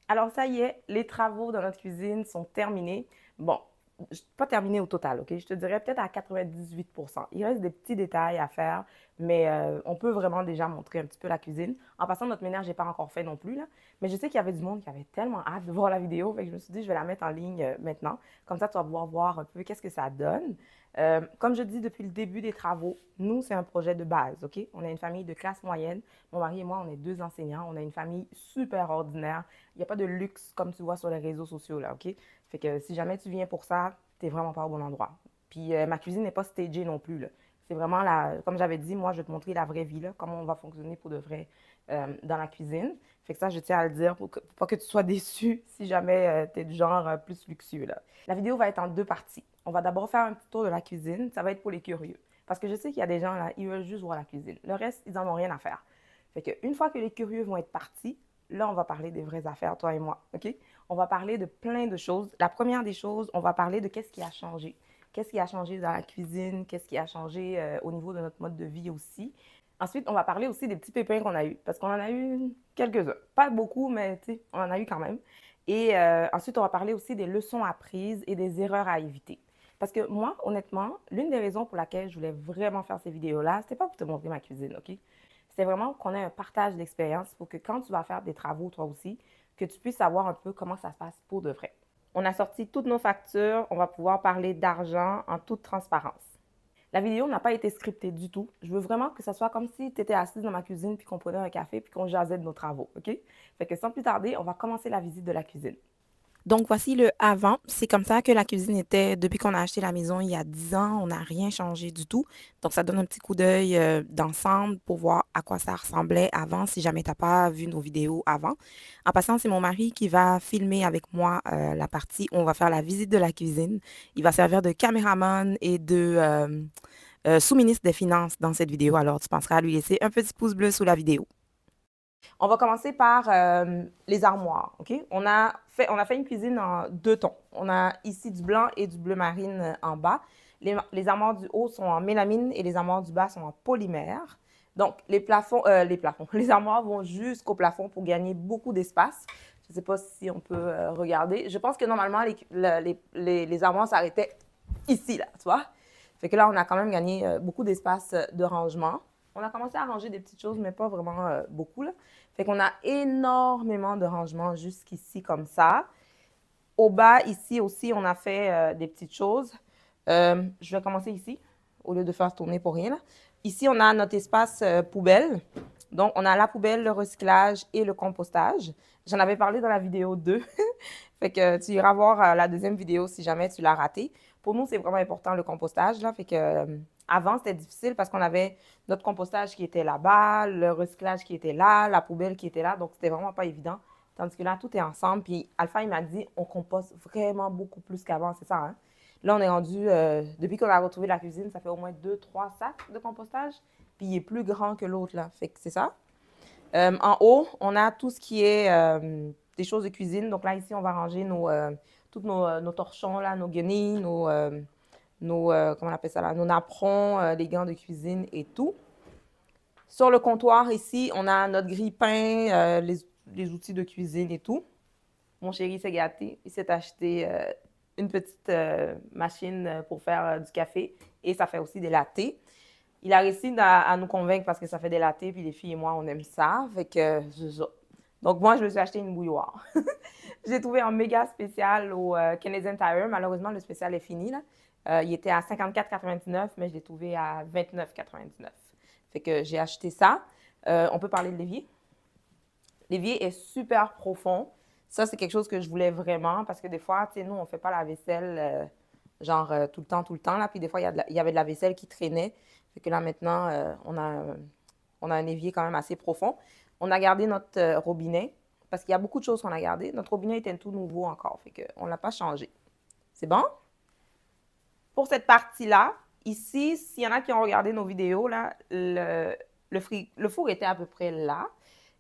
Alors, ça y est, les travaux dans notre cuisine sont terminés. Bon, pas terminés au total, OK? Je te dirais peut-être à 98%. Il reste des petits détails à faire, mais on peut vraiment déjà montrer un petit peu la cuisine. En passant, notre ménage n'est pas encore fait non plus, là. Mais je sais qu'il y avait du monde qui avait tellement hâte de voir la vidéo, fait que je me suis dit, je vais la mettre en ligne maintenant. Comme ça, tu vas pouvoir voir un peu qu'est-ce que ça donne. Comme je dis depuis le début des travaux, nous, c'est un projet de base, OK? On a une famille de classe moyenne. Mon mari et moi, on est deux enseignants. On a une famille super ordinaire. Il n'y a pas de luxe comme tu vois sur les réseaux sociaux, là, OK? Fait que si jamais tu viens pour ça, t'es vraiment pas au bon endroit. Puis ma cuisine n'est pas stagée non plus, là. C'est vraiment la, comme j'avais dit, moi, je vais te montrer la vraie vie, là, comment on va fonctionner pour de vrai dans la cuisine. Fait que ça, je tiens à le dire pour pas que tu sois déçu si jamais tu es du genre plus luxueux, là. La vidéo va être en deux parties. On va d'abord faire un petit tour de la cuisine. Ça va être pour les curieux. Parce que je sais qu'il y a des gens, là, ils veulent juste voir la cuisine. Le reste, ils n'en ont rien à faire. Fait que une fois que les curieux vont être partis, là, on va parler des vraies affaires, toi et moi, OK? On va parler de plein de choses. La première des choses, on va parler de qu'est-ce qui a changé. Qu'est-ce qui a changé dans la cuisine, qu'est-ce qui a changé au niveau de notre mode de vie aussi. Ensuite, on va parler aussi des petits pépins qu'on a eus, parce qu'on en a eu quelques-uns. Pas beaucoup, mais tu sais, on en a eu quand même. Et ensuite, on va parler aussi des leçons apprises et des erreurs à éviter. Parce que moi, honnêtement, l'une des raisons pour laquelle je voulais vraiment faire ces vidéos-là, c'était pas pour te montrer ma cuisine, OK? C'est vraiment qu'on ait un partage d'expérience pour que quand tu vas faire des travaux, toi aussi, que tu puisses savoir un peu comment ça se passe pour de vrai. On a sorti toutes nos factures, on va pouvoir parler d'argent en toute transparence. La vidéo n'a pas été scriptée du tout. Je veux vraiment que ça soit comme si tu étais assise dans ma cuisine puis qu'on prenait un café puis qu'on jasait de nos travaux, OK? Fait que sans plus tarder, on va commencer la visite de la cuisine. Donc, voici le avant. C'est comme ça que la cuisine était depuis qu'on a acheté la maison il y a 10 ans. On n'a rien changé du tout. Donc, ça donne un petit coup d'œil d'ensemble pour voir à quoi ça ressemblait avant, si jamais tu n'as pas vu nos vidéos avant. En passant, c'est mon mari qui va filmer avec moi la partie où on va faire la visite de la cuisine. Il va servir de caméraman et de sous-ministre des Finances dans cette vidéo. Alors, tu penseras à lui laisser un petit pouce bleu sous la vidéo. On va commencer par les armoires, OK? On a fait une cuisine en deux tons. On a ici du blanc et du bleu marine en bas. Les armoires du haut sont en mélamine et les armoires du bas sont en polymère. Donc, les armoires vont jusqu'au plafond pour gagner beaucoup d'espace. Je ne sais pas si on peut regarder. Je pense que normalement, les armoires s'arrêtaient ici, là, tu vois? Fait que là, on a quand même gagné beaucoup d'espace de rangement. On a commencé à ranger des petites choses, mais pas vraiment beaucoup, là. Fait qu'on a énormément de rangements jusqu'ici comme ça. Au bas, ici aussi, on a fait des petites choses. Je vais commencer ici, au lieu de faire tourner pour rien, là. Ici, on a notre espace poubelle. Donc, on a la poubelle, le recyclage et le compostage. J'en avais parlé dans la vidéo 2. Fait que tu iras voir la deuxième vidéo si jamais tu l'as ratée. Pour nous, c'est vraiment important le compostage, là. Fait que avant, c'était difficile parce qu'on avait notre compostage qui était là-bas, le recyclage qui était là, la poubelle qui était là. Donc, c'était vraiment pas évident. Tandis que là, tout est ensemble. Puis Alpha, il m'a dit, on composte vraiment beaucoup plus qu'avant, c'est ça, hein? Là, on est rendu, depuis qu'on a retrouvé la cuisine, ça fait au moins 2, 3 sacs de compostage. Puis il est plus grand que l'autre, là. Fait que c'est ça. En haut, on a tout ce qui est des choses de cuisine. Donc là, ici, on va ranger tous nos torchons, là, nos guenilles, comment on appelle ça là, nos napperons, les gants de cuisine et tout. Sur le comptoir, ici, on a notre grille-pain, les outils de cuisine et tout. Mon chéri s'est gâté. Il s'est acheté une petite machine pour faire du café et ça fait aussi des lattés. Il a réussi à nous convaincre parce que ça fait des lattés, puis les filles et moi, on aime ça. Fait que, donc, moi, je me suis acheté une bouilloire. J'ai trouvé un méga spécial au Canadian Tire. Malheureusement, le spécial est fini, là. Il était à 54,99, mais je l'ai trouvé à 29,99. Fait que j'ai acheté ça. On peut parler de l'évier. L'évier est super profond. Ça, c'est quelque chose que je voulais vraiment parce que des fois, tu sais, nous, on ne fait pas la vaisselle tout le temps, là. Puis des fois, il y avait de la vaisselle qui traînait. Fait que là, maintenant, on a un évier quand même assez profond. On a gardé notre robinet parce qu'il y a beaucoup de choses qu'on a gardées. Notre robinet était tout nouveau encore, fait qu'on ne l'a pas changé. C'est bon? Pour cette partie-là, ici, s'il y en a qui ont regardé nos vidéos, là, le four était à peu près là.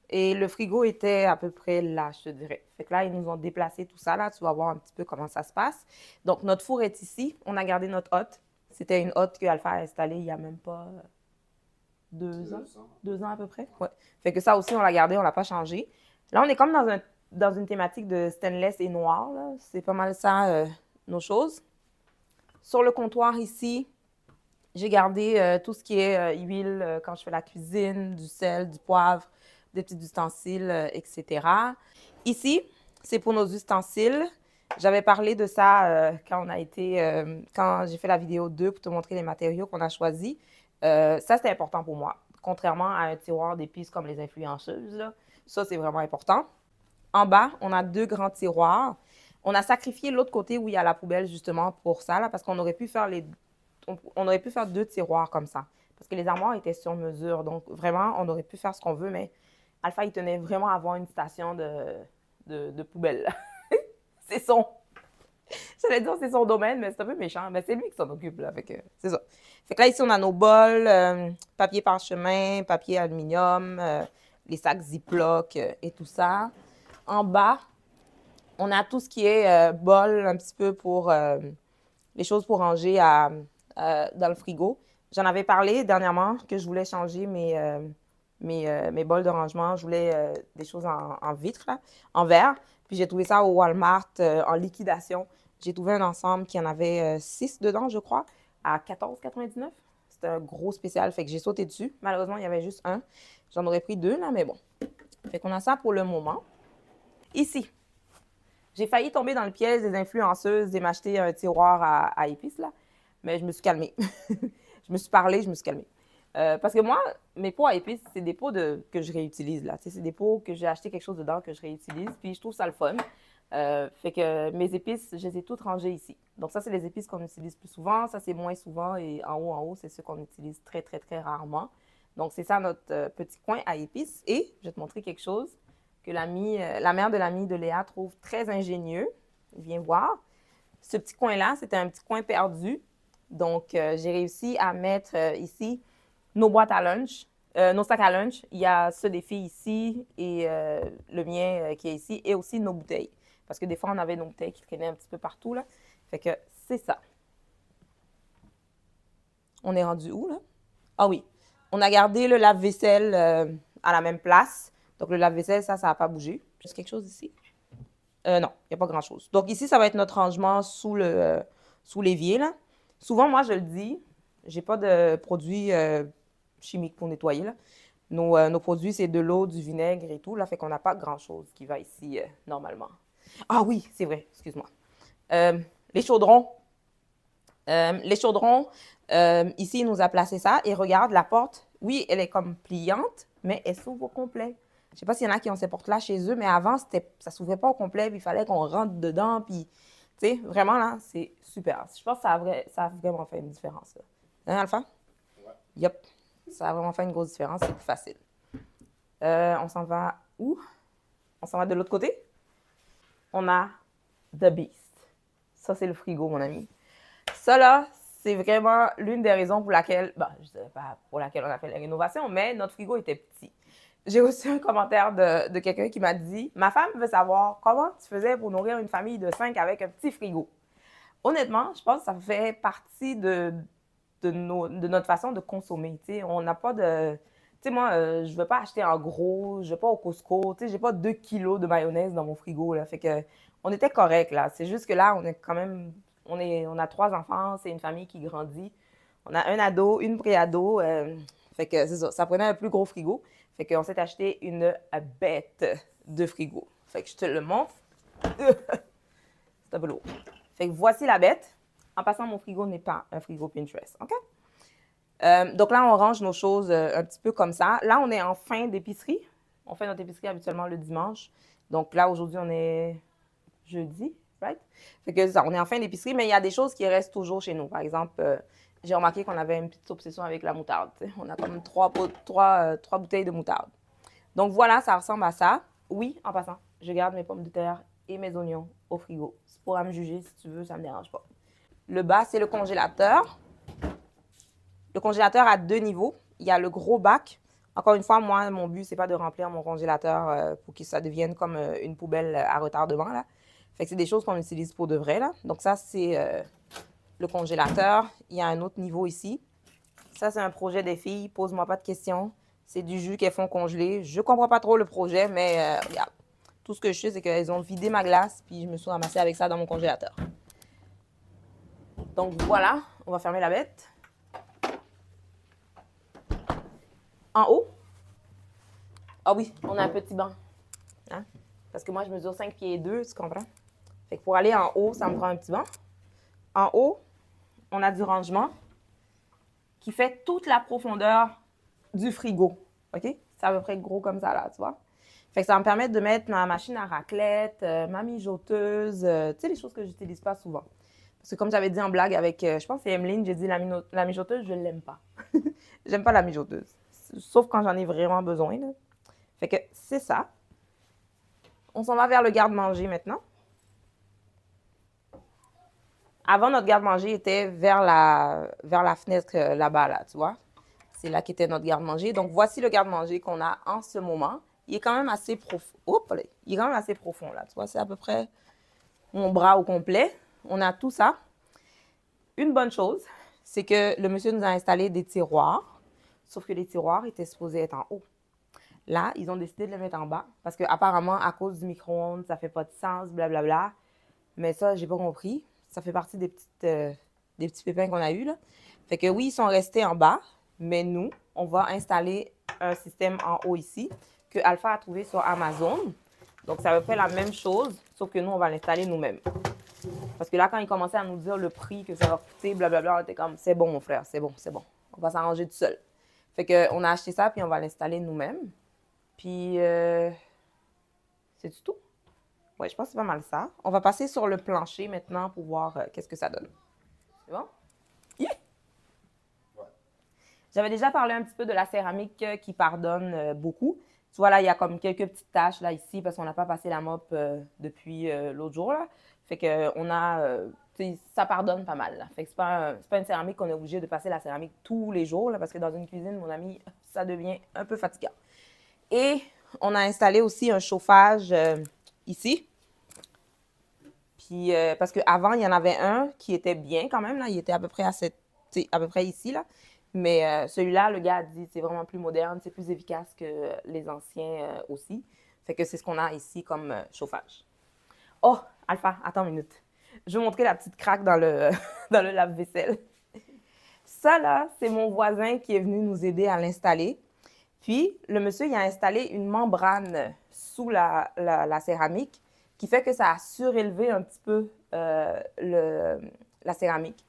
Et le frigo était à peu près là, je te dirais. Fait que là, ils nous ont déplacé tout ça, là. Tu vas voir un petit peu comment ça se passe. Donc, notre four est ici. On a gardé notre hotte. C'était une hotte que Alpha a installée il n'y a même pas 2 ans. 2 ans à peu près. Ouais. Fait que ça aussi, on l'a gardé, on ne l'a pas changé. Là, on est comme dans un dans une thématique de stainless et noir. C'est pas mal ça, nos choses. Sur le comptoir ici, j'ai gardé tout ce qui est huile quand je fais la cuisine, du sel, du poivre, des petits ustensiles, etc. Ici, c'est pour nos ustensiles. J'avais parlé de ça quand j'ai fait la vidéo 2 pour te montrer les matériaux qu'on a choisis. Ça, c'était important pour moi. Contrairement à un tiroir d'épices comme les influenceuses, là, ça, c'est vraiment important. En bas, on a 2 grands tiroirs. On a sacrifié l'autre côté où il y a la poubelle justement pour ça, là, parce qu'on aurait pu faire on aurait pu faire 2 tiroirs comme ça. Parce que les armoires étaient sur mesure. Donc, vraiment, on aurait pu faire ce qu'on veut, mais Alpha, il tenait vraiment à avoir une station de poubelle. C'est son... J'allais dire c'est son domaine, mais c'est un peu méchant. Mais c'est lui qui s'en occupe, là. Fait que c'est ça. Fait que là, ici, on a nos bols, papier parchemin, papier aluminium, les sacs Ziploc et tout ça. En bas, on a tout ce qui est bol, un petit peu pour les choses pour ranger dans le frigo. J'en avais parlé dernièrement que je voulais changer mes bols de rangement. Je voulais des choses en vitre, là, en verre. Puis j'ai trouvé ça au Walmart en liquidation. J'ai trouvé un ensemble qui en avait 6 dedans, je crois, à 14,99. C'était un gros spécial, fait que j'ai sauté dessus. Malheureusement, il y avait juste un. J'en aurais pris 2, là, mais bon. Fait qu'on a ça pour le moment. Ici, j'ai failli tomber dans le piège des influenceuses et m'acheter un tiroir à épices, là. Mais je me suis calmée. Je me suis parlé, je me suis calmée. Parce que moi, mes pots à épices, c'est des pots que je réutilise, là. C'est des pots que j'ai acheté quelque chose dedans que je réutilise, puis je trouve ça le fun. Fait que mes épices, je les ai toutes rangées ici. Donc ça, c'est les épices qu'on utilise plus souvent. Ça, c'est moins souvent. Et en haut, c'est ceux qu'on utilise très, très, très rarement. Donc c'est ça notre petit coin à épices. Et je vais te montrer quelque chose que la mère de l'amie de Léa trouve très ingénieux. Viens voir. Ce petit coin-là, c'était un petit coin perdu. Donc, j'ai réussi à mettre ici nos boîtes à lunch, nos sacs à lunch. Il y a ceux des filles ici et le mien qui est ici, et aussi nos bouteilles. Parce que des fois, on avait nos bouteilles qui traînaient un petit peu partout, là. Fait que c'est ça. On est rendu où, là? Ah oui. On a gardé le lave-vaisselle à la même place. Donc, le lave-vaisselle, ça n'a pas bougé. Est-ce quelque chose ici? Non, il n'y a pas grand-chose. Donc, ici, ça va être notre rangement sous l'évier, là. Souvent, moi, je le dis, j'ai pas de produits chimiques pour nettoyer, là. Nos produits, c'est de l'eau, du vinaigre et tout, là, fait qu'on n'a pas grand-chose qui va ici normalement. Ah oui, c'est vrai, excuse-moi. Les chaudrons. Ici, il nous a placé ça. Et regarde, la porte, oui, elle est comme pliante, mais elle s'ouvre au complet. Je sais pas s'il y en a qui ont ces portes-là chez eux, mais avant, ça s'ouvrait pas au complet, puis il fallait qu'on rentre dedans, puis, tu sais, vraiment, là, c'est super. Je pense que ça a vraiment fait une différence, là. Hein, Alpha? Ouais. Yup. Ça a vraiment fait une grosse différence, c'est plus facile. On s'en va où? On s'en va de l'autre côté? On a The Beast. Ça, c'est le frigo, mon ami. Ça, là, c'est vraiment l'une des raisons pour laquelle, je ne dirais pas pour laquelle on a fait la rénovation, mais notre frigo était petit. J'ai reçu un commentaire de quelqu'un qui m'a dit « Ma femme veut savoir comment tu faisais pour nourrir une famille de 5 avec un petit frigo. » Honnêtement, je pense que ça fait partie de notre façon de consommer. T'sais. On n'a pas de... Tu sais, moi, je ne veux pas acheter en gros, je ne vais pas au Costco. Tu sais, j'ai pas 2 kilos de mayonnaise dans mon frigo. Là. Fait que on était correct, là. C'est juste que là, on est quand même... On a 3 enfants, c'est une famille qui grandit. On a un ado, une pré-ado. Fait que c'est ça, ça prenait un plus gros frigo. Fait qu'on s'est acheté une bête de frigo. Fait que je te le montre. C'est un peu lourd. Fait que voici la bête. En passant, mon frigo n'est pas un frigo Pinterest, OK? Donc là, on range nos choses un petit peu comme ça. Là, on est en fin d'épicerie. On fait notre épicerie habituellement le dimanche. Donc là, aujourd'hui, on est jeudi, right? Fait que ça, on est en fin d'épicerie, mais il y a des choses qui restent toujours chez nous. Par exemple, j'ai remarqué qu'on avait une petite obsession avec la moutarde. T'sais. On a comme trois bouteilles de moutarde. Donc voilà, ça ressemble à ça. Oui, en passant, je garde mes pommes de terre et mes oignons au frigo. Tu pourras me juger si tu veux, ça ne me dérange pas. Le bas, c'est le congélateur. Le congélateur a 2 niveaux. Il y a le gros bac. Encore une fois, moi, mon but, c'est pas de remplir mon congélateur pour que ça devienne comme une poubelle à retardement, là. Fait que c'est des choses qu'on utilise pour de vrai, là. Donc ça, c'est le congélateur. Il y a un autre niveau ici. Ça, c'est un projet des filles. Pose-moi pas de questions. C'est du jus qu'elles font congeler. Je comprends pas trop le projet, mais regarde. Tout ce que je sais, c'est qu'elles ont vidé ma glace, puis je me suis ramassée avec ça dans mon congélateur. Donc voilà, on va fermer la bête. En haut, ah oui, on a un petit banc. Hein? Parce que moi, je mesure 5 pieds 2, tu comprends? Fait que pour aller en haut, ça me prend un petit banc. En haut, on a du rangement qui fait toute la profondeur du frigo. OK? C'est à peu près gros comme ça, là, tu vois? Fait que ça va me permettre de mettre ma machine à raclette, ma mijoteuse, tu sais, les choses que j'utilise pas souvent. Parce que comme j'avais dit en blague avec, je pense que c'est Emeline, j'ai dit la mijoteuse, je l'aime pas. J'aime pas la mijoteuse. Sauf quand j'en ai vraiment besoin, là. Fait que c'est ça. On s'en va vers le garde-manger maintenant. Avant, notre garde-manger était vers la fenêtre là-bas, là, tu vois. C'est là qu'était notre garde-manger. Donc, voici le garde-manger qu'on a en ce moment. Il est quand même assez profond. Oups, il est quand même assez profond, là, tu vois. C'est à peu près mon bras au complet. On a tout ça. Une bonne chose, c'est que le monsieur nous a installé des tiroirs, sauf que les tiroirs étaient supposés être en haut. Là, ils ont décidé de les mettre en bas parce qu'apparemment, à cause du micro-ondes, ça fait pas de sens, blablabla. Mais ça, j'ai pas compris. Ça fait partie des petits pépins qu'on a eus, là. Fait que oui, ils sont restés en bas, mais nous, on va installer un système en haut ici que Alpha a trouvé sur Amazon. Donc, ça va faire la même chose, sauf que nous, on va l'installer nous-mêmes. Parce que là, quand ils commençaient à nous dire le prix que ça va coûter, blablabla, on était comme, c'est bon, mon frère, c'est bon, c'est bon. On va s'arranger tout seul. Fait qu'on a acheté ça, puis on va l'installer nous-mêmes. Puis, c'est du tout. Ouais, je pense que c'est pas mal ça. On va passer sur le plancher maintenant pour voir qu'est-ce que ça donne. C'est bon? Yeah! Ouais. J'avais déjà parlé un petit peu de la céramique qui pardonne beaucoup. Tu vois, là, il y a comme quelques petites taches là ici parce qu'on n'a pas passé la mop depuis l'autre jour, là. Fait qu'on a... ça pardonne pas mal, là. Fait que c'est pas une céramique qu'on est obligé de passer la céramique tous les jours, là, parce que dans une cuisine, mon ami, ça devient un peu fatigant. Et on a installé aussi un chauffage ici. Puis, parce qu'avant, il y en avait un qui était bien quand même, là. Il était à peu près à peu près ici, là. Mais celui-là, le gars a dit, c'est vraiment plus moderne, c'est plus efficace que les anciens aussi. Fait que c'est ce qu'on a ici comme chauffage. Oh, Alpha, attends une minute. Je vais montrer la petite craque dans le, dans le lave-vaisselle. Ça, là, c'est mon voisin qui est venu nous aider à l'installer. Puis, le monsieur, il a installé une membrane sous la céramique qui fait que ça a surélevé un petit peu la céramique.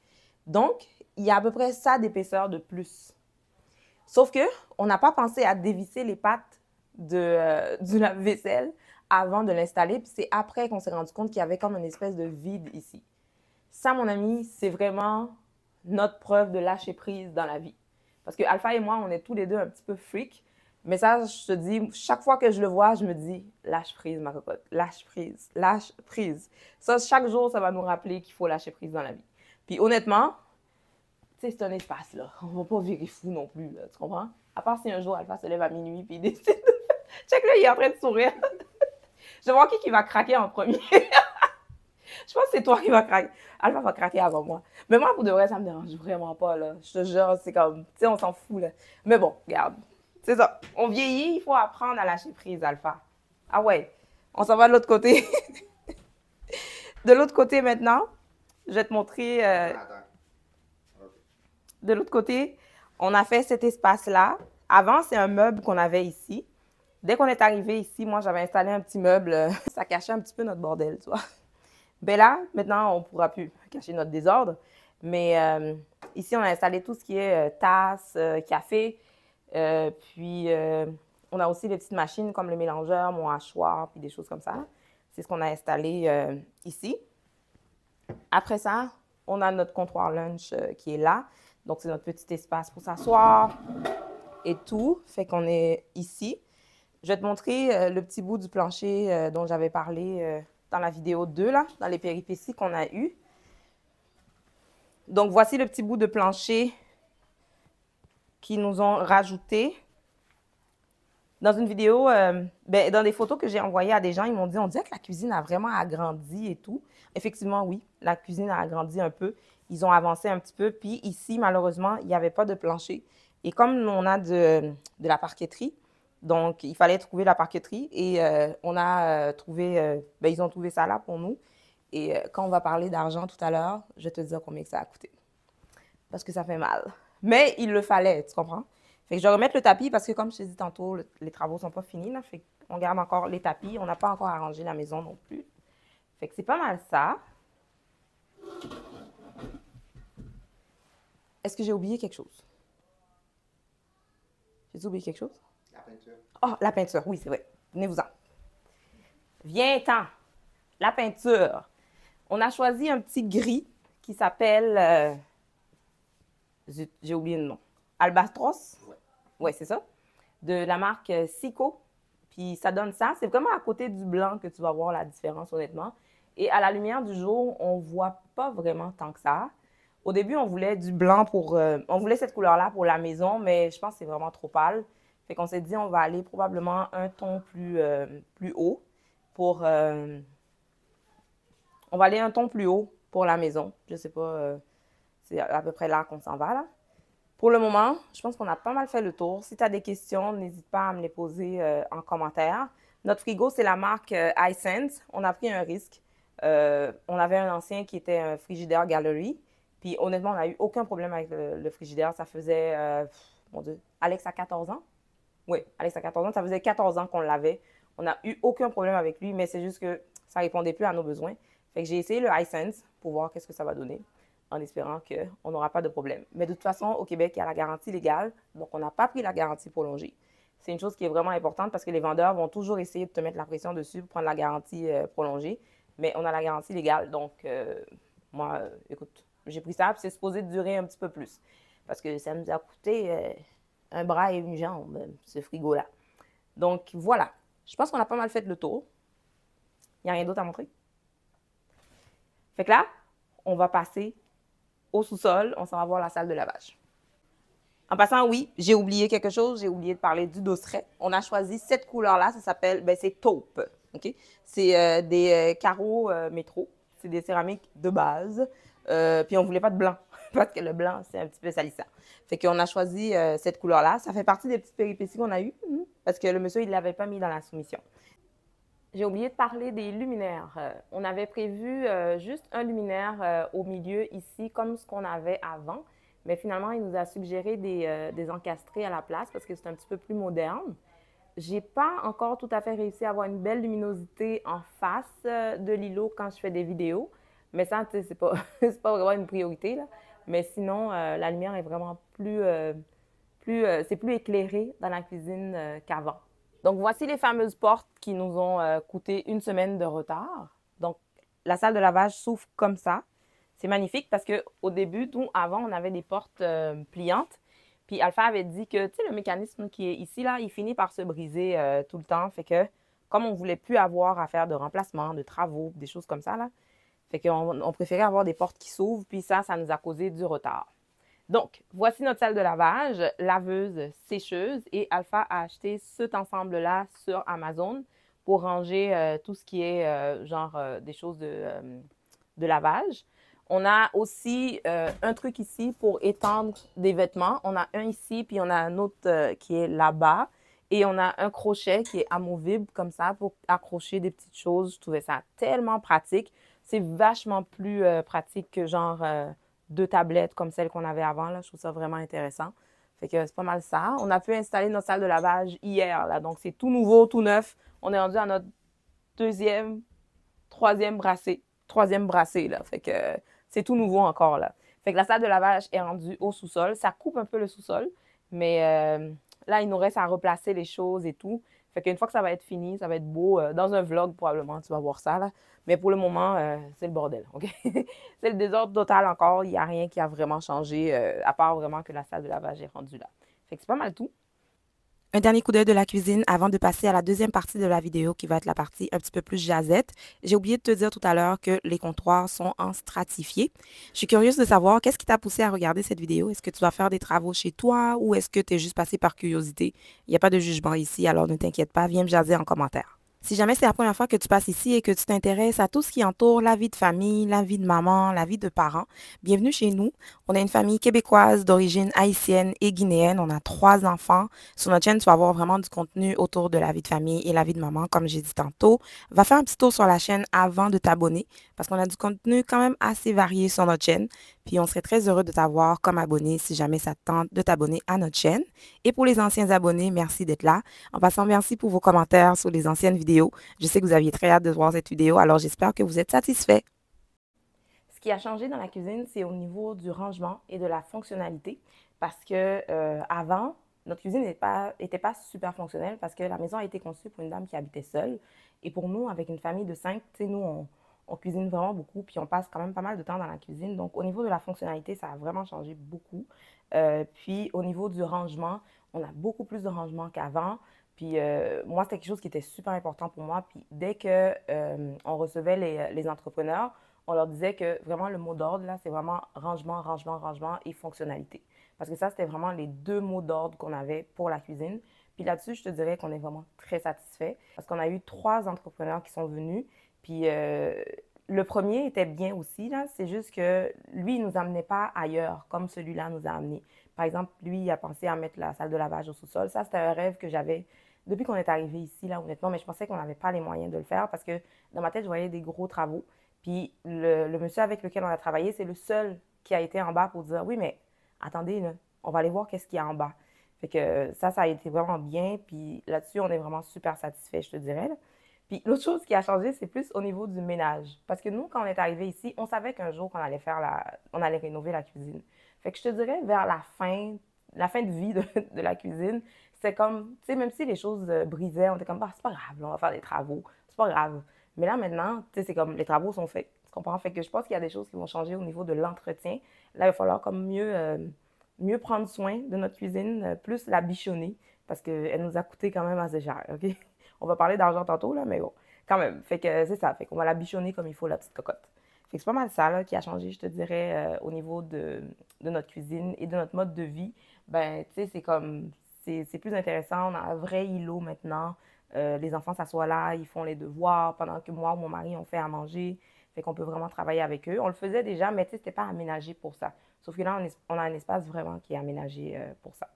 Donc, il y a à peu près ça d'épaisseur de plus. Sauf que on n'a pas pensé à dévisser les pattes du lave-vaisselle avant de l'installer. Puis c'est après qu'on s'est rendu compte qu'il y avait comme une espèce de vide ici. Ça, mon ami, c'est vraiment notre preuve de lâcher prise dans la vie. Parce que Alpha et moi, on est tous les deux un petit peu freaks. Mais ça, je te dis, chaque fois que je le vois, je me dis, lâche prise, ma cocotte, lâche prise, lâche prise. Ça, chaque jour, ça va nous rappeler qu'il faut lâcher prise dans la vie. Puis honnêtement, tu sais, c'est un espace, là. On va pas virer fou non plus, là, tu comprends? À part si un jour, Alpha se lève à minuit puis il décide de... Check, là, il est en train de sourire. Je vais voir qui va craquer en premier. Je pense que c'est toi qui va craquer. Alpha va craquer avant moi. Mais moi, pour de vrai, ça me dérange vraiment pas, là. Je te jure, c'est comme... Tu sais, on s'en fout, là. Mais bon, regarde. C'est ça. On vieillit, il faut apprendre à lâcher prise, Alpha. Ah ouais. On s'en va de l'autre côté. De l'autre côté, maintenant, je vais te montrer... De l'autre côté, on a fait cet espace-là. Avant, c'est un meuble qu'on avait ici. Dès qu'on est arrivé ici, moi, j'avais installé un petit meuble. Ça cachait un petit peu notre bordel, tu vois. Ben là, maintenant, on ne pourra plus cacher notre désordre. Mais ici, on a installé tout ce qui est tasse, café. Puis, on a aussi des petites machines comme le mélangeur, mon hachoir, puis des choses comme ça. C'est ce qu'on a installé ici. Après ça, on a notre comptoir lunch qui est là. Donc, c'est notre petit espace pour s'asseoir et tout. Fait qu'on est ici. Je vais te montrer le petit bout du plancher dont j'avais parlé dans la vidéo 2, là, dans les péripéties qu'on a eues. Donc, voici le petit bout de plancher qu'ils nous ont rajouté. Dans une vidéo, dans des photos que j'ai envoyées à des gens, ils m'ont dit, on dirait que la cuisine a vraiment agrandi et tout. Effectivement, oui, la cuisine a agrandi un peu. Ils ont avancé un petit peu. Puis ici, malheureusement, il n'y avait pas de plancher. Et comme on a de la parqueterie, Donc, il fallait trouver la parqueterie et on a trouvé, ben, ils ont trouvé ça là pour nous. Et quand on va parler d'argent tout à l'heure, je vais te dire combien que ça a coûté. Parce que ça fait mal. Mais il le fallait, tu comprends? Fait que je vais remettre le tapis parce que, comme je t'ai dit tantôt, les travaux sont pas finis, là. Fait qu'on garde encore les tapis. On n'a pas encore arrangé la maison non plus. Fait que c'est pas mal ça. Est-ce que j'ai oublié quelque chose? J'ai oublié quelque chose? La peinture. Oh, la peinture, oui, c'est vrai. Venez-vous-en. Viens-t'en. La peinture. On a choisi un petit gris qui s'appelle... j'ai oublié le nom. Albatros? Ouais. Oui, c'est ça. De la marque Sico. Puis ça donne ça. C'est vraiment à côté du blanc que tu vas voir la différence, honnêtement. Et à la lumière du jour, on ne voit pas vraiment tant que ça. Au début, on voulait du blanc pour... on voulait cette couleur-là pour la maison, mais je pense que c'est vraiment trop pâle. Fait qu'on s'est dit, on va aller probablement un ton plus haut pour... on va aller un ton plus haut pour la maison. Je sais pas, c'est à peu près là qu'on s'en va, là. Pour le moment, je pense qu'on a pas mal fait le tour. Si tu as des questions, n'hésite pas à me les poser en commentaire. Notre frigo, c'est la marque iSense. On a pris un risque. On avait un ancien qui était un frigidaire Gallery. Puis honnêtement, on n'a eu aucun problème avec le frigidaire. Ça faisait, mon Dieu, Alex a 14 ans? Oui, Alex a 14 ans. Ça faisait 14 ans qu'on l'avait. On n'a eu aucun problème avec lui, mais c'est juste que ça ne répondait plus à nos besoins. Fait que j'ai essayé le iSense pour voir qu'est-ce que ça va donner, en espérant qu'on n'aura pas de problème. Mais de toute façon, au Québec, il y a la garantie légale, donc on n'a pas pris la garantie prolongée. C'est une chose qui est vraiment importante parce que les vendeurs vont toujours essayer de te mettre la pression dessus pour prendre la garantie prolongée, mais on a la garantie légale, donc moi, écoute, j'ai pris ça, puis c'est supposé durer un petit peu plus, parce que ça nous a coûté un bras et une jambe, ce frigo-là. Donc voilà, je pense qu'on a pas mal fait le tour. Il n'y a rien d'autre à montrer? Fait que là, on va passer au sous-sol, on s'en va voir la salle de lavage. En passant, oui, j'ai oublié quelque chose, j'ai oublié de parler du dosseret. On a choisi cette couleur-là, ça s'appelle, ben c'est taupe, OK? C'est des carreaux métro, c'est des céramiques de base, puis on voulait pas de blanc, parce que le blanc, c'est un petit peu salissant. Fait qu'on a choisi cette couleur-là. Ça fait partie des petites péripéties qu'on a eues, parce que le monsieur, il ne l'avait pas mis dans la soumission. J'ai oublié de parler des luminaires. On avait prévu juste un luminaire au milieu ici, comme ce qu'on avait avant. Mais finalement, il nous a suggéré des encastrés à la place parce que c'est un petit peu plus moderne. J'ai pas encore tout à fait réussi à avoir une belle luminosité en face de l'îlot quand je fais des vidéos. Mais ça, tu sais, c'est pas, c'est pas vraiment une priorité, là. Mais sinon, la lumière est vraiment c'est plus éclairé dans la cuisine qu'avant. Donc, voici les fameuses portes qui nous ont coûté une semaine de retard. Donc, la salle de lavage s'ouvre comme ça. C'est magnifique parce qu'au début, nous, avant, on avait des portes pliantes. Puis Alpha avait dit que, tu sais, le mécanisme qui est ici, là, il finit par se briser tout le temps. Fait que, comme on ne voulait plus avoir à faire de remplacement, de travaux, des choses comme ça, là, fait qu'on préférait avoir des portes qui s'ouvrent. Puis ça nous a causé du retard. Donc, voici notre salle de lavage, laveuse, sécheuse. Et Alpha a acheté cet ensemble-là sur Amazon pour ranger tout ce qui est des choses de lavage. On a aussi un truc ici pour étendre des vêtements. On a un ici, puis on a un autre qui est là-bas. Et on a un crochet qui est amovible comme ça pour accrocher des petites choses. Je trouvais ça tellement pratique. C'est vachement plus pratique que deux tablettes comme celles qu'on avait avant. Là. Je trouve ça vraiment intéressant. Fait que c'est pas mal ça. On a pu installer notre salle de lavage hier. Là. Donc, c'est tout nouveau, tout neuf. On est rendu à notre troisième brassée. Là. Fait que c'est tout nouveau encore. Là. Fait que la salle de lavage est rendue au sous-sol. Ça coupe un peu le sous-sol. Mais là, il nous reste à replacer les choses et tout. Fait qu'une fois que ça va être fini, ça va être beau. Dans un vlog, probablement, tu vas voir ça. Là. Mais pour le moment, c'est le bordel. OK? C'est le désordre total encore. Il n'y a rien qui a vraiment changé, à part vraiment que la salle de lavage est rendue là. Fait que c'est pas mal tout. Un dernier coup d'œil de la cuisine avant de passer à la deuxième partie de la vidéo qui va être la partie un petit peu plus jazette. J'ai oublié de te dire tout à l'heure que les comptoirs sont en stratifié. Je suis curieuse de savoir qu'est-ce qui t'a poussé à regarder cette vidéo. Est-ce que tu vas faire des travaux chez toi ou est-ce que tu es juste passé par curiosité? Il n'y a pas de jugement ici, alors ne t'inquiète pas, viens me jaser en commentaire. Si jamais c'est la première fois que tu passes ici et que tu t'intéresses à tout ce qui entoure la vie de famille, la vie de maman, la vie de parents, bienvenue chez nous. On a une famille québécoise d'origine haïtienne et guinéenne. On a 3 enfants. Sur notre chaîne, tu vas avoir vraiment du contenu autour de la vie de famille et la vie de maman, comme j'ai dit tantôt. Va faire un petit tour sur la chaîne avant de t'abonner parce qu'on a du contenu quand même assez varié sur notre chaîne. Puis on serait très heureux de t'avoir comme abonné si jamais ça te tente de t'abonner à notre chaîne. Et pour les anciens abonnés, merci d'être là. En passant, merci pour vos commentaires sur les anciennes vidéos. Je sais que vous aviez très hâte de voir cette vidéo, alors j'espère que vous êtes satisfaits. Ce qui a changé dans la cuisine, c'est au niveau du rangement et de la fonctionnalité. Parce que avant, notre cuisine était pas super fonctionnelle parce que la maison a été conçue pour une dame qui habitait seule. Et pour nous, avec une famille de 5, tu sais, nous, on cuisine vraiment beaucoup, puis on passe quand même pas mal de temps dans la cuisine. Donc, au niveau de la fonctionnalité, ça a vraiment changé beaucoup. Puis, au niveau du rangement, on a beaucoup plus de rangement qu'avant. Puis, moi, c'était quelque chose qui était super important pour moi. Puis, dès que on recevait les entrepreneurs, on leur disait que vraiment le mot d'ordre, là, c'est vraiment rangement, rangement, rangement et fonctionnalité. Parce que ça, c'était vraiment les 2 mots d'ordre qu'on avait pour la cuisine. Puis là-dessus, je te dirais qu'on est vraiment très satisfait parce qu'on a eu 3 entrepreneurs qui sont venus. Puis le premier était bien aussi, là. C'est juste que lui, il ne nous amenait pas ailleurs comme celui-là nous a amené. Par exemple, lui, il a pensé à mettre la salle de lavage au sous-sol. Ça, c'était un rêve que j'avais depuis qu'on est arrivé ici, là, honnêtement. Mais je pensais qu'on n'avait pas les moyens de le faire parce que dans ma tête, je voyais des gros travaux. Puis le monsieur avec lequel on a travaillé, c'est le seul qui a été en bas pour dire oui, mais attendez, là, on va aller voir qu'est-ce qu'il y a en bas. Fait que ça a été vraiment bien. Puis là-dessus, on est vraiment super satisfait, je te dirais, là. Puis l'autre chose qui a changé, c'est plus au niveau du ménage. Parce que nous, quand on est arrivé ici, on savait qu'un jour, on allait rénover la cuisine. Fait que je te dirais, vers la fin de vie de la cuisine, c'est comme, tu sais, même si les choses brisaient, on était comme, bah, c'est pas grave, là, on va faire des travaux, c'est pas grave. Mais là, maintenant, tu sais, c'est comme, les travaux sont faits. Tu comprends? Fait que je pense qu'il y a des choses qui vont changer au niveau de l'entretien. Là, il va falloir comme mieux prendre soin de notre cuisine, plus la bichonner, parce qu'elle nous a coûté quand même assez cher, OK? On va parler d'argent tantôt, là, mais bon, quand même. Fait que c'est ça. Fait qu'on va la bichonner comme il faut, la petite cocotte. Fait que c'est pas mal ça, là, qui a changé, je te dirais, au niveau de notre cuisine et de notre mode de vie. Ben, tu sais, c'est comme, c'est plus intéressant. On a un vrai îlot maintenant. Les enfants s'assoient là, ils font les devoirs pendant que moi ou mon mari, on fait à manger. Fait qu'on peut vraiment travailler avec eux. On le faisait déjà, mais tu sais, c'était pas aménagé pour ça. Sauf que là, on a un espace vraiment qui est aménagé pour ça.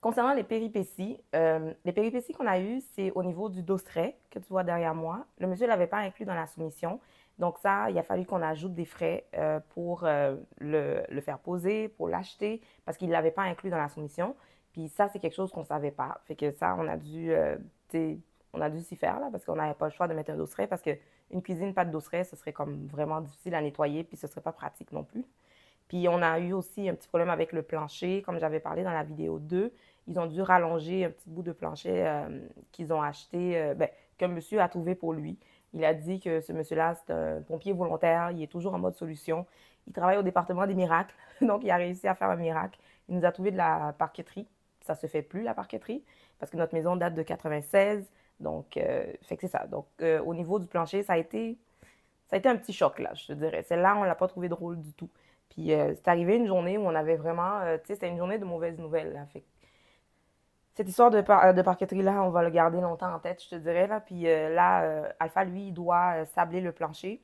Concernant les péripéties qu'on a eues, c'est au niveau du dosseret que tu vois derrière moi. Le monsieur ne l'avait pas inclus dans la soumission. Donc ça, il a fallu qu'on ajoute des frais pour le faire poser, pour l'acheter, parce qu'il ne l'avait pas inclus dans la soumission. Puis ça, c'est quelque chose qu'on ne savait pas. Fait que ça, on a dû s'y faire, là, parce qu'on n'avait pas le choix de mettre un dosseret, parce qu'une cuisine, pas de dosseret, ce serait comme vraiment difficile à nettoyer, puis ce ne serait pas pratique non plus. Puis on a eu aussi un petit problème avec le plancher, comme j'avais parlé dans la vidéo 2. Ils ont dû rallonger un petit bout de plancher qu'ils ont acheté, qu'un monsieur a trouvé pour lui. Il a dit que ce monsieur-là, c'est un pompier volontaire, il est toujours en mode solution. Il travaille au département des miracles, donc il a réussi à faire un miracle. Il nous a trouvé de la parqueterie. Ça se fait plus, la parqueterie, parce que notre maison date de 96. Donc, fait que c'est ça. Donc, au niveau du plancher, ça a été un petit choc, là, je te dirais. Celle-là, on ne l'a pas trouvé drôle du tout. Puis c'est arrivé une journée où on avait vraiment, tu sais, c'était une journée de mauvaises nouvelles, là. Fait que cette histoire de parqueterie-là, on va le garder longtemps en tête, je te dirais, là. Puis là, Alpha, lui, il doit sabler le plancher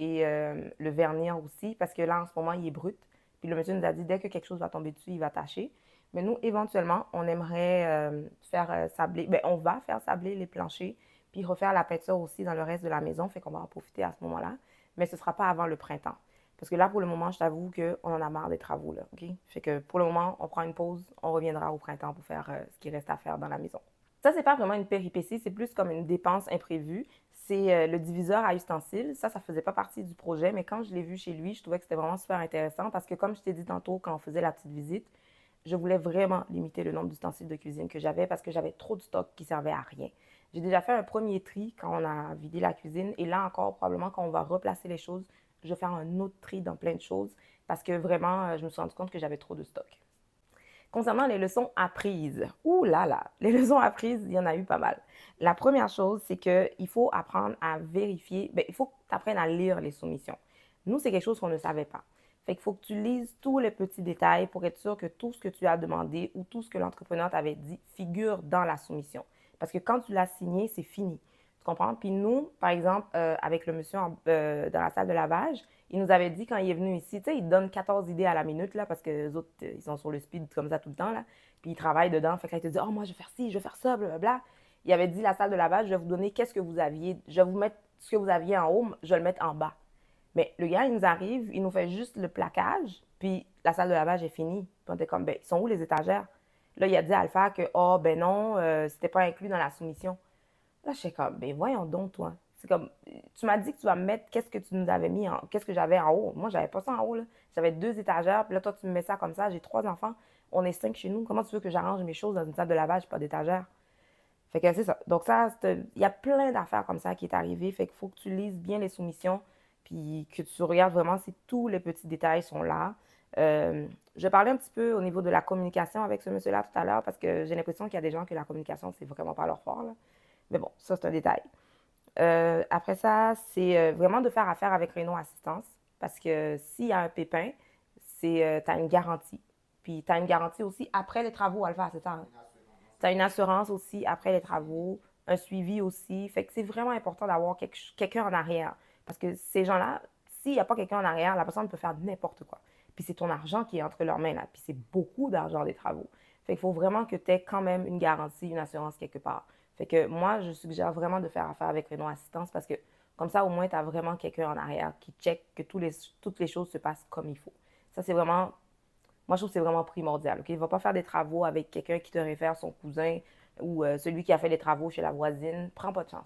et le vernir aussi, parce que là, en ce moment, il est brut. Puis le monsieur nous a dit, dès que quelque chose va tomber dessus, il va tâcher. Mais nous, éventuellement, on aimerait faire sabler, ben, on va faire sabler les planchers, puis refaire la peinture aussi dans le reste de la maison, fait qu'on va en profiter à ce moment-là. Mais ce ne sera pas avant le printemps. Parce que là, pour le moment, je t'avoue qu'on en a marre des travaux, là, OK? Fait que pour le moment, on prend une pause, on reviendra au printemps pour faire ce qui reste à faire dans la maison. Ça, c'est pas vraiment une péripétie, c'est plus comme une dépense imprévue. C'est le diviseur à ustensiles. Ça faisait pas partie du projet, mais quand je l'ai vu chez lui, je trouvais que c'était vraiment super intéressant parce que, comme je t'ai dit tantôt quand on faisait la petite visite, je voulais vraiment limiter le nombre d'ustensiles de cuisine que j'avais parce que j'avais trop de stock qui servait à rien. J'ai déjà fait un premier tri quand on a vidé la cuisine et là encore, probablement quand on va replacer les choses, je vais faire un autre tri dans plein de choses parce que vraiment, je me suis rendu compte que j'avais trop de stock. Concernant les leçons apprises, ouh là là, les leçons apprises, il y en a eu pas mal. La première chose, c'est qu'il faut apprendre à vérifier, il faut que tu apprennes à lire les soumissions. Nous, c'est quelque chose qu'on ne savait pas. Fait qu'il faut que tu lises tous les petits détails pour être sûr que tout ce que tu as demandé ou tout ce que l'entrepreneur t'avait dit figure dans la soumission. Parce que quand tu l'as signé, c'est fini. Tu comprends? Puis nous, par exemple, avec le monsieur dans la salle de lavage, il nous avait dit quand il est venu ici, tu sais, il donne 14 idées à la minute, là, parce que les autres, ils sont sur le speed comme ça tout le temps, là. Puis ils travaillent dedans. Fait que là, il te dit, oh, moi, je vais faire ci, je vais faire ça, blablabla. Il avait dit, la salle de lavage, je vais vous donner qu'est-ce que vous aviez, je vais vous mettre ce que vous aviez en haut, je vais le mettre en bas. Mais le gars, il nous arrive, il nous fait juste le plaquage, puis la salle de lavage est finie. Puis on était comme, ben, ils sont où les étagères? Là, il a dit à Alpha que, oh, ben non, c'était pas inclus dans la soumission. Là, je suis comme, ben voyons donc, toi. C'est comme, tu m'as dit que tu vas me mettre qu'est-ce que tu nous avais mis en, qu'est-ce que j'avais en haut. Moi, j'avais pas ça en haut, là. J'avais 2 étagères, puis là, toi, tu me mets ça comme ça. J'ai 3 enfants. On est 5 chez nous. Comment tu veux que j'arrange mes choses dans une salle de lavage, pas d'étagère? Fait que c'est ça. Donc ça, il y a plein d'affaires comme ça qui est arrivé. Fait qu'il faut que tu lises bien les soumissions, puis que tu regardes vraiment si tous les petits détails sont là. Je parlais un petit peu au niveau de la communication avec ce monsieur-là tout à l'heure, parce que j'ai l'impression qu'il y a des gens que la communication, c'est vraiment pas leur fort, là. Mais bon, ça, c'est un détail. Après ça, c'est vraiment de faire affaire avec Renault Assistance, parce que s'il y a un pépin, tu as une garantie. Puis tu as une garantie aussi après les travaux, Alpha, c'est ça, hein? Tu as une assurance aussi après les travaux, un suivi aussi. Fait que c'est vraiment important d'avoir quelqu'un en arrière. Parce que ces gens-là, s'il n'y a pas quelqu'un en arrière, la personne peut faire n'importe quoi. Puis c'est ton argent qui est entre leurs mains là. Puis c'est beaucoup d'argent des travaux. Fait qu'il faut vraiment que tu aies quand même une garantie, une assurance quelque part. Fait que moi, je suggère vraiment de faire affaire avec Renault Assistance parce que comme ça, au moins, tu as vraiment quelqu'un en arrière qui check que toutes les choses se passent comme il faut. Ça, c'est vraiment moi, je trouve que c'est vraiment primordial. OK? Il ne va pas faire des travaux avec quelqu'un qui te réfère son cousin ou celui qui a fait des travaux chez la voisine. Prends pas de chance.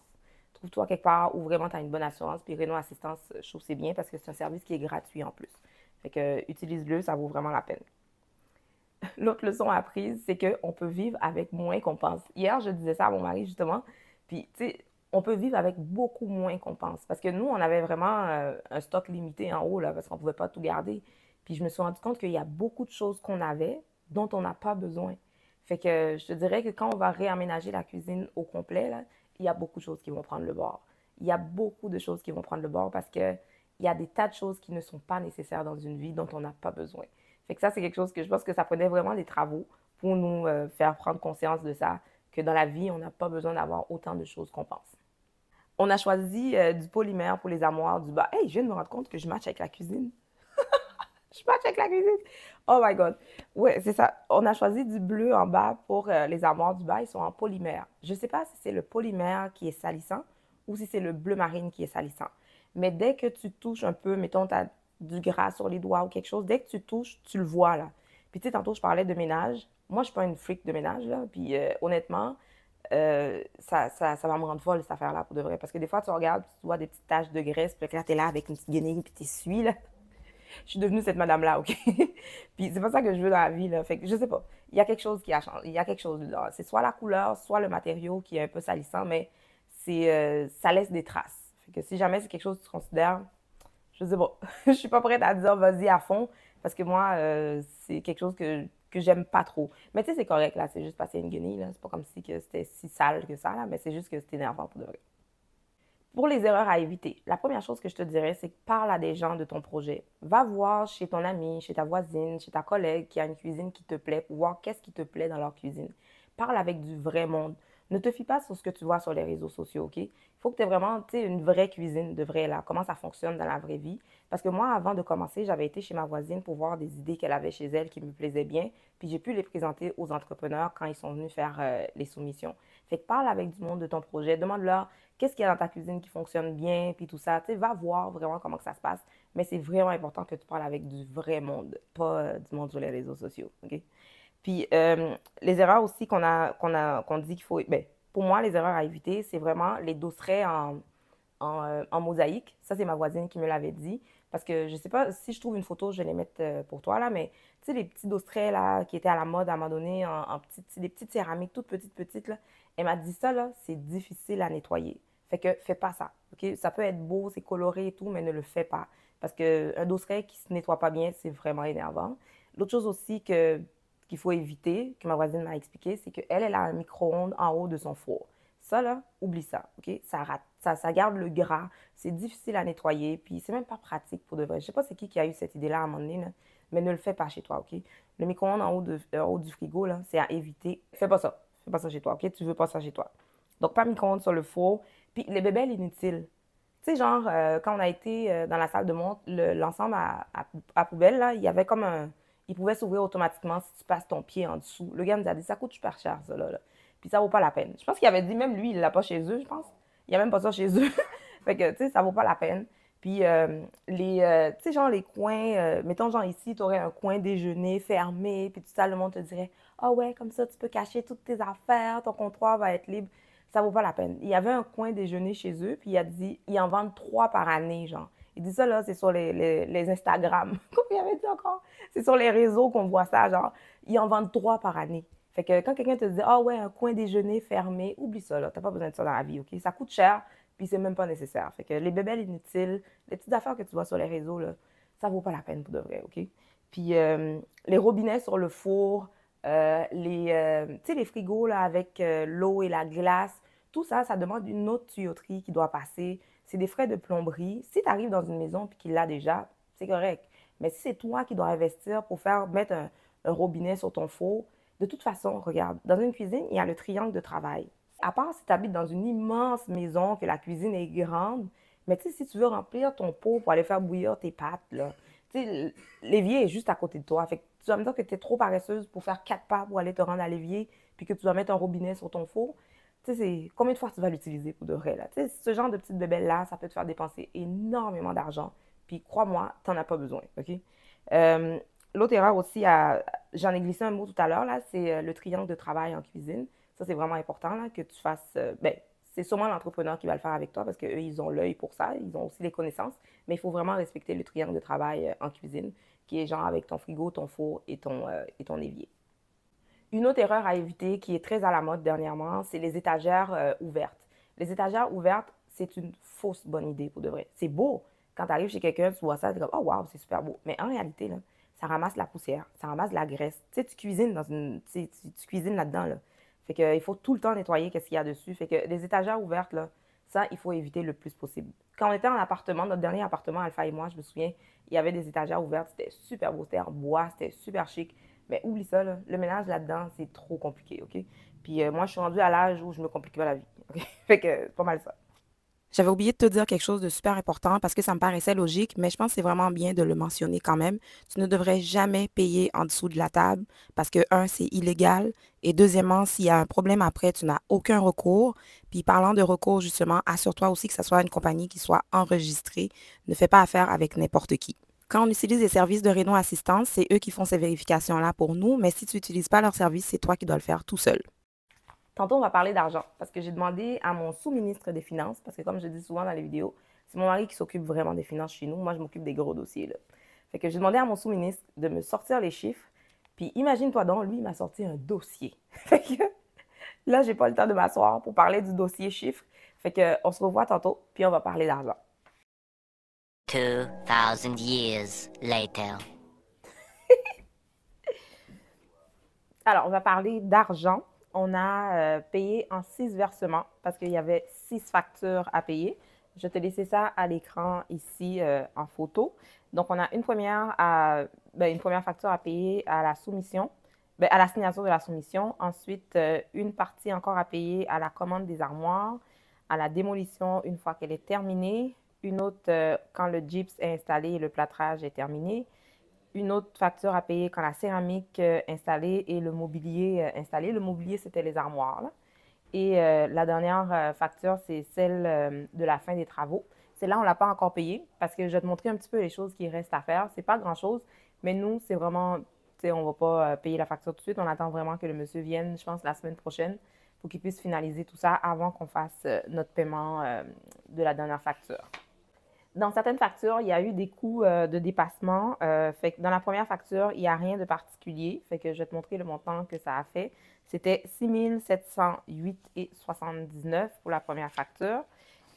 Trouve-toi quelque part où vraiment tu as une bonne assurance. Puis Renault Assistance, je trouve que c'est bien parce que c'est un service qui est gratuit en plus. Fait que utilise-le, ça vaut vraiment la peine. L'autre leçon apprise, c'est qu'on peut vivre avec moins qu'on pense. Hier, je disais ça à mon mari justement. Puis, tu sais, on peut vivre avec beaucoup moins qu'on pense. Parce que nous, on avait vraiment un stock limité en haut, là, parce qu'on ne pouvait pas tout garder. Puis je me suis rendu compte qu'il y a beaucoup de choses qu'on avait dont on n'a pas besoin. Fait que je te dirais que quand on va réaménager la cuisine au complet, là, il y a beaucoup de choses qui vont prendre le bord. Il y a beaucoup de choses qui vont prendre le bord parce que il y a des tas de choses qui ne sont pas nécessaires dans une vie dont on n'a pas besoin. Fait que ça, c'est quelque chose que je pense que ça prenait vraiment des travaux pour nous faire prendre conscience de ça, que dans la vie, on n'a pas besoin d'avoir autant de choses qu'on pense. On a choisi du polymère pour les armoires du bas. Hey, je viens de me rendre compte que je match avec la cuisine. Je match avec la cuisine. Oh my God. Ouais, c'est ça. On a choisi du bleu en bas pour les armoires du bas. Ils sont en polymère. Je ne sais pas si c'est le polymère qui est salissant ou si c'est le bleu marine qui est salissant. Mais dès que tu touches un peu, mettons, tu as du gras sur les doigts ou quelque chose, dès que tu touches, tu le vois là. Puis tu sais, tantôt, je parlais de ménage. Moi, je ne suis pas une freak de ménage, là. Puis honnêtement, ça va me rendre folle, cette affaire-là, pour de vrai. Parce que des fois, tu regardes, tu vois des petites taches de graisse, puis là, tu es là avec une petite guenille, puis tu essuies, là. Je suis devenue cette madame-là, OK? Puis c'est pas ça que je veux dans la vie, là. Fait que je sais pas. Il y a quelque chose qui a changé. Il y a quelque chose là. C'est soit la couleur, soit le matériau qui est un peu salissant, mais ça laisse des traces. Fait que si jamais c'est quelque chose que tu considères, je sais pas. Je suis pas prête à dire vas-y à fond, parce que moi, c'est quelque chose que j'aime pas trop. Mais tu sais, c'est correct, là. C'est juste passer une guenille, là. C'est pas comme si que c'était si sale que ça, là. Mais c'est juste que c'était énervant pour de vrai. Pour les erreurs à éviter, la première chose que je te dirais, c'est que parle à des gens de ton projet. Va voir chez ton ami, chez ta voisine, chez ta collègue qui a une cuisine qui te plaît pour voir qu'est-ce qui te plaît dans leur cuisine. Parle avec du vrai monde. Ne te fie pas sur ce que tu vois sur les réseaux sociaux, OK? Il faut que tu aies vraiment une vraie cuisine de vrai, là, comment ça fonctionne dans la vraie vie. Parce que moi, avant de commencer, j'avais été chez ma voisine pour voir des idées qu'elle avait chez elle qui me plaisaient bien, puis j'ai pu les présenter aux entrepreneurs quand ils sont venus faire les soumissions. Fait que parle avec du monde de ton projet, demande-leur qu'est-ce qu'il y a dans ta cuisine qui fonctionne bien, puis tout ça. Tu sais, va voir vraiment comment que ça se passe. Mais c'est vraiment important que tu parles avec du vrai monde, pas du monde sur les réseaux sociaux, OK? Puis, les erreurs aussi qu'on dit qu'il faut... Ben, pour moi, les erreurs à éviter, c'est vraiment les dosseraient en mosaïque. Ça, c'est ma voisine qui me l'avait dit. Parce que je sais pas, si je trouve une photo, je vais les mettre pour toi, là, mais tu sais, les petits dosseraits, là, qui étaient à la mode à un moment donné, des petites céramiques toutes petites, là. Elle m'a dit ça, là, c'est difficile à nettoyer. Fait que fais pas ça, OK? Ça peut être beau, c'est coloré et tout, mais ne le fais pas. Parce qu'un dosseret qui se nettoie pas bien, c'est vraiment énervant. L'autre chose aussi qu'il faut éviter, que ma voisine m'a expliqué, c'est qu'elle, elle a un micro-ondes en haut de son four. Ça, là, oublie ça, OK? Ça garde le gras, c'est difficile à nettoyer, puis c'est même pas pratique pour de vrai. Je sais pas c'est qui a eu cette idée-là à un moment donné, là, mais ne le fais pas chez toi, OK? Le micro-ondes en haut du frigo, là, c'est à éviter. Fais pas ça. Fais pas ça chez toi, OK? Tu veux pas ça chez toi. Donc, pas micro-ondes sur le four. Puis les bébelles inutiles. Tu sais, genre, quand on a été dans la salle de montre, l'ensemble à poubelle, là, il y avait comme un. Il pouvait s'ouvrir automatiquement si tu passes ton pied en dessous. Le gars nous a dit, ça coûte super cher, ça, là. Puis ça vaut pas la peine. Je pense qu'il avait dit, même lui, il l'a pas chez eux, je pense. Il n'y a même pas ça chez eux. Fait que, tu sais, ça vaut pas la peine. Puis, tu sais, genre, les coins, mettons, genre, ici, tu aurais un coin déjeuner fermé, puis tout ça, le monde te dirait, ah ouais, comme ça, tu peux cacher toutes tes affaires, ton comptoir va être libre. Ça vaut pas la peine. Il y avait un coin déjeuner chez eux, puis il a dit, ils en vendent 3 par année, genre. Il dit ça, là, c'est sur les Instagram. Comme il avait dit encore, c'est sur les réseaux qu'on voit ça, genre, ils en vendent 3 par année. Fait que quand quelqu'un te dit, ah ouais, un coin déjeuner fermé, oublie ça, là, t'as pas besoin de ça dans la vie, OK? Ça coûte cher, puis c'est même pas nécessaire. Fait que les bébelles inutiles, les petites affaires que tu vois sur les réseaux, là, ça vaut pas la peine pour de vrai, OK? Puis les robinets sur le four, tu sais, les frigos là, avec l'eau et la glace, tout ça, ça demande une autre tuyauterie qui doit passer. C'est des frais de plomberie. Si tu arrives dans une maison et qu'il l'a déjà, c'est correct. Mais si c'est toi qui dois investir pour faire mettre un robinet sur ton four, de toute façon, regarde, dans une cuisine, il y a le triangle de travail. À part si tu habites dans une immense maison, que la cuisine est grande, mais tu sais, si tu veux remplir ton pot pour aller faire bouillir tes pâtes, là, tu sais, l'évier est juste à côté de toi. Fait que tu vas me dire que tu es trop paresseuse pour faire 4 pas pour aller te rendre à l'évier, puis que tu dois mettre un robinet sur ton four. Tu sais, c'est combien de fois tu vas l'utiliser pour de vrai, là? Tu sais, ce genre de petites bébelles-là, ça peut te faire dépenser énormément d'argent. Puis crois-moi, tu n'en as pas besoin, OK? Euh, L'autre erreur aussi, j'en ai glissé un mot tout à l'heure, là, c'est le triangle de travail en cuisine. Ça, c'est vraiment important, là, que tu fasses, ben, c'est sûrement l'entrepreneur qui va le faire avec toi parce qu'eux, ils ont l'œil pour ça, ils ont aussi les connaissances, mais il faut vraiment respecter le triangle de travail en cuisine, qui est genre avec ton frigo, ton four et ton évier. Une autre erreur à éviter qui est très à la mode dernièrement, c'est les étagères ouvertes. Les étagères ouvertes, c'est une fausse bonne idée pour de vrai. C'est beau. Quand tu arrives chez quelqu'un, tu vois ça, tu es comme, oh wow, c'est super beau. Mais en réalité, là, ça ramasse la poussière, ça ramasse la graisse. Tu sais, tu cuisines tu cuisines là-dedans, là. Fait que, il faut tout le temps nettoyer qu'est-ce qu'il y a dessus. Fait que les étagères ouvertes, là, ça, il faut éviter le plus possible. Quand on était en appartement, notre dernier appartement, Alpha et moi, je me souviens, il y avait des étagères ouvertes, c'était super beau, c'était en bois, c'était super chic. Mais oublie ça, là. Le ménage là-dedans, c'est trop compliqué, OK? Puis moi, je suis rendue à l'âge où je me complique pas la vie, OK? Fait que c'est pas mal ça. J'avais oublié de te dire quelque chose de super important parce que ça me paraissait logique, mais je pense que c'est vraiment bien de le mentionner quand même. Tu ne devrais jamais payer en dessous de la table parce que, un, c'est illégal et deuxièmement, s'il y a un problème après, tu n'as aucun recours. Puis parlant de recours, justement, assure-toi aussi que ce soit une compagnie qui soit enregistrée. Ne fais pas affaire avec n'importe qui. Quand on utilise les services de Réno Assistance, c'est eux qui font ces vérifications-là pour nous, mais si tu n'utilises pas leur service, c'est toi qui dois le faire tout seul. Tantôt, on va parler d'argent parce que j'ai demandé à mon sous-ministre des Finances, parce que comme je dis souvent dans les vidéos, c'est mon mari qui s'occupe vraiment des finances chez nous. Moi, je m'occupe des gros dossiers, là. Fait que j'ai demandé à mon sous-ministre de me sortir les chiffres. Puis imagine-toi donc, lui, il m'a sorti un dossier. Fait que là, j'ai pas le temps de m'asseoir pour parler du dossier chiffres. Fait que on se revoit tantôt, puis on va parler d'argent. 2,000 years later. Alors, on va parler d'argent. On a payé en 6 versements parce qu'il y avait 6 factures à payer. Je te laissé ça à l'écran ici en photo. Donc, on a une première facture à payer à la soumission, à la signature de la soumission. Ensuite, une partie encore à payer à la commande des armoires, à la démolition une fois qu'elle est terminée, une autre quand le gyps est installé et le plâtrage est terminé, une autre facture à payer quand la céramique installée et le mobilier installé. Le mobilier, c'était les armoires, là. Et la dernière facture, c'est celle de la fin des travaux. Celle-là, on ne l'a pas encore payée parce que je vais te montrer un petit peu les choses qui restent à faire. C'est pas grand-chose, mais nous, c'est vraiment, tu sais, on ne va pas payer la facture tout de suite. On attend vraiment que le monsieur vienne, je pense, la semaine prochaine pour qu'il puisse finaliser tout ça avant qu'on fasse notre paiement de la dernière facture. Dans certaines factures, il y a eu des coûts de dépassement. Fait que dans la première facture, il n'y a rien de particulier. Fait que je vais te montrer le montant que ça a fait. C'était 6 708,79 pour la première facture.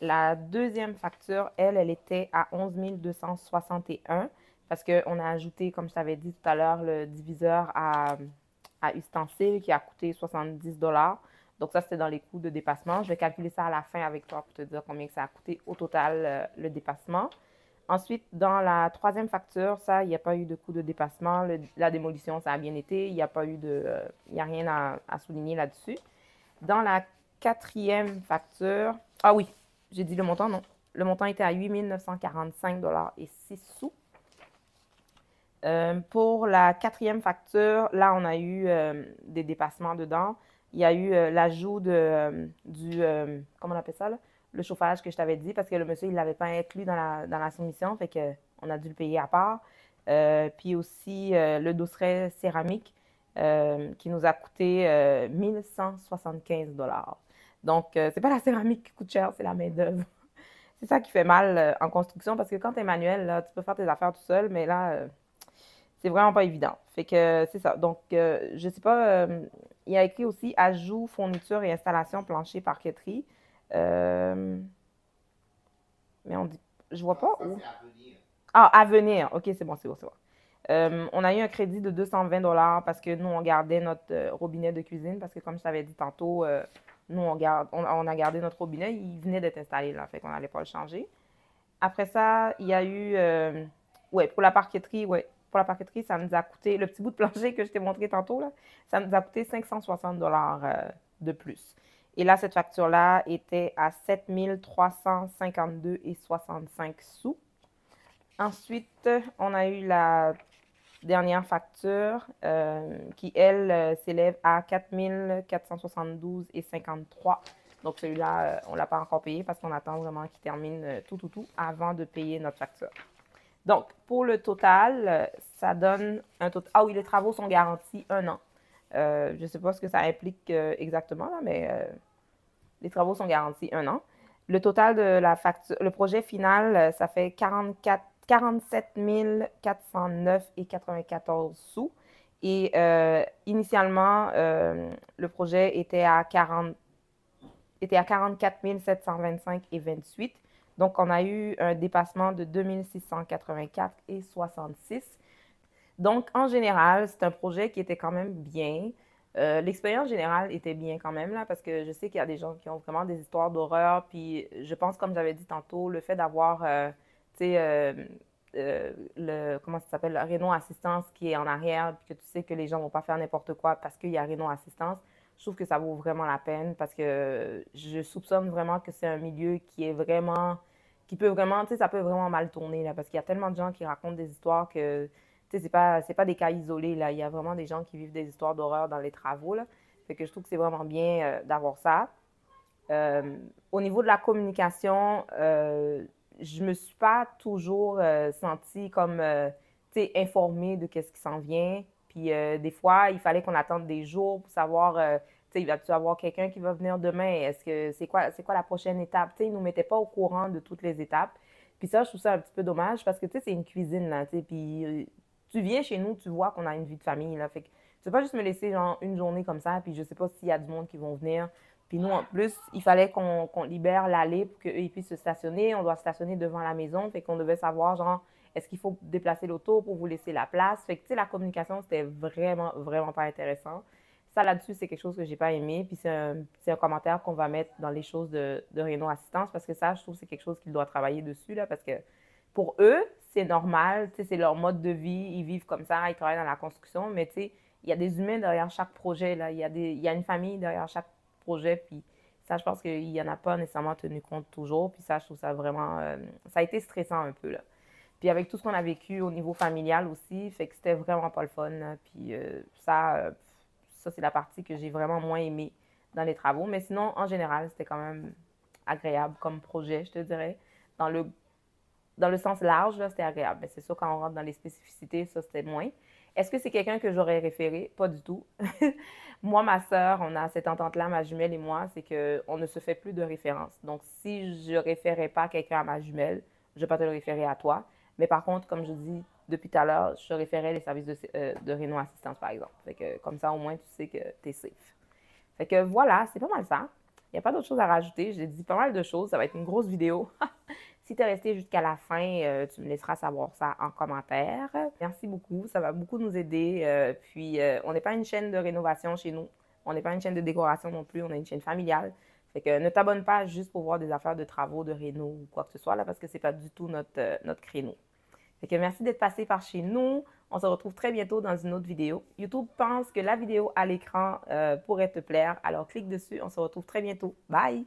La deuxième facture, elle était à 11 261 parce qu'on a ajouté, comme je t'avais dit tout à l'heure, le diviseur à ustensiles qui a coûté 70 dollars. Donc ça, c'était dans les coûts de dépassement. Je vais calculer ça à la fin avec toi pour te dire combien que ça a coûté au total le dépassement. Ensuite, dans la troisième facture, ça, il n'y a pas eu de coût de dépassement. La démolition, ça a bien été. Il n'y a pas eu il n'y a rien à souligner là-dessus. Dans la quatrième facture, ah oui, J'ai dit le montant, non. Le montant était à 8 945 et 6 sous. Pour la 4e facture, là, on a eu des dépassements dedans. Il y a eu l'ajout comment on appelle ça, là? Le chauffage que je t'avais dit, parce que le monsieur, il ne l'avait pas inclus dans la soumission, fait qu'on a dû le payer à part. Puis aussi le dosseret céramique qui nous a coûté 1175 $. Donc, c'est pas la céramique qui coûte cher, c'est la main-d'œuvre. C'est ça qui fait mal en construction, parce que quand tu es manuel, là, tu peux faire tes affaires tout seul, mais là, c'est vraiment pas évident. Fait que c'est ça. Donc, je sais pas, il y a écrit aussi ajout, fourniture et installation plancher parqueterie. Mais on dit, je vois pas où. Ah, à venir. OK, c'est bon, c'est bon, c'est bon. On a eu un crédit de 220 $ parce que nous, on gardait notre robinet de cuisine. Parce que comme je t'avais dit tantôt, nous, on a gardé notre robinet. Il venait d'être installé, là. Fait qu'on n'allait pas le changer. Après ça, il y a eu... ouais, pour la parqueterie, ouais. Pour la parqueterie, ça nous a coûté... Le petit bout de plancher que je t'ai montré tantôt, là, ça nous a coûté 560 $ de plus. Et là, cette facture-là était à 7 352,65 $. Ensuite, on a eu la dernière facture qui, elle, s'élève à 4 472,53 $. Donc, celui-là, on ne l'a pas encore payé parce qu'on attend vraiment qu'il termine tout avant de payer notre facture. Donc, pour le total, ça donne un total... Ah oui, les travaux sont garantis 1 an. Je ne sais pas ce que ça implique exactement, là, mais les travaux sont garantis 1 an. Le total de la facture, le projet final, ça fait 47 409,94 $. Et initialement, le projet était à 44 725,28 $. Donc, on a eu un dépassement de 2684,66 $. Donc, en général, c'est un projet qui était quand même bien. L'expérience générale était bien quand même, là, parce que je sais qu'il y a des gens qui ont vraiment des histoires d'horreur. Puis, je pense, comme j'avais dit tantôt, le fait d'avoir, tu sais, comment ça s'appelle, Renault Assistance qui est en arrière, puis que tu sais que les gens ne vont pas faire n'importe quoi parce qu'il y a Renault Assistance, je trouve que ça vaut vraiment la peine parce que je soupçonne vraiment que c'est un milieu qui est vraiment, qui peut vraiment, tu sais, ça peut vraiment mal tourner, là, parce qu'il y a tellement de gens qui racontent des histoires que, tu sais, c'est pas des cas isolés, là. Il y a vraiment des gens qui vivent des histoires d'horreur dans les travaux, là. Fait que je trouve que c'est vraiment bien d'avoir ça. Au niveau de la communication, je me suis pas toujours sentie comme, tu sais, informée de qu'est-ce qui s'en vient. Puis des fois, il fallait qu'on attende des jours pour savoir, tu sais, va-tu avoir quelqu'un qui va venir demain? Est-ce que c'est quoi la prochaine étape? Tu sais, ils nous mettaient pas au courant de toutes les étapes. Puis ça, je trouve ça un petit peu dommage parce que, tu sais, c'est une cuisine, là, tu sais, puis tu viens chez nous, tu vois qu'on a une vie de famille, là. Fait que tu peux pas juste me laisser, genre, une journée comme ça, puis je sais pas s'il y a du monde qui vont venir. Puis nous, en plus, il fallait qu'on libère l'allée pour qu'eux puissent se stationner. On doit stationner devant la maison. Fait qu'on devait savoir, genre, est-ce qu'il faut déplacer l'auto pour vous laisser la place? Fait que, tu sais, la communication, c'était vraiment, vraiment pas intéressant. Ça, là-dessus, c'est quelque chose que j'ai pas aimé. Puis c'est un commentaire qu'on va mettre dans les choses de Renault Assistance parce que ça, je trouve que c'est quelque chose qu'il doit travailler dessus, là, parce que pour eux, c'est normal. Tu sais, c'est leur mode de vie. Ils vivent comme ça. Ils travaillent dans la construction. Mais, tu sais, il y a des humains derrière chaque projet, là. Il y a une famille derrière chaque projet. Puis ça, je pense qu'il n'y en a pas nécessairement tenu compte toujours. Puis ça, je trouve ça vraiment... ça a été stressant un peu, là. Puis avec tout ce qu'on a vécu au niveau familial aussi, fait que c'était vraiment pas le fun, là. Puis ça, c'est la partie que j'ai vraiment moins aimée dans les travaux. Mais sinon, en général, c'était quand même agréable comme projet, je te dirais. Dans le sens large, là, c'était agréable. Mais c'est sûr, quand on rentre dans les spécificités, ça, c'était moins. Est-ce que c'est quelqu'un que j'aurais référé? Pas du tout. Moi, ma sœur, on a cette entente-là, ma jumelle et moi, c'est qu'on ne se fait plus de référence. Donc, si je ne référais pas quelqu'un à ma jumelle, je ne vais pas te le référer à toi. Mais par contre, comme je dis depuis tout à l'heure, je référais les services de Renault Assistance, par exemple. Fait que, comme ça, au moins, tu sais que tu es safe. Fait que voilà, c'est pas mal ça. Il n'y a pas d'autre chose à rajouter. J'ai dit pas mal de choses. Ça va être une grosse vidéo. Si tu es resté jusqu'à la fin, tu me laisseras savoir ça en commentaire. Merci beaucoup. Ça va beaucoup nous aider. Puis, on n'est pas une chaîne de rénovation chez nous. On n'est pas une chaîne de décoration non plus. On est une chaîne familiale. Fait que ne t'abonne pas juste pour voir des affaires de travaux, de réno ou quoi que ce soit, là, parce que c'est pas du tout notre créneau. Fait que merci d'être passé par chez nous. On se retrouve très bientôt dans une autre vidéo. YouTube pense que la vidéo à l'écran pourrait te plaire. Alors, clique dessus. On se retrouve très bientôt. Bye!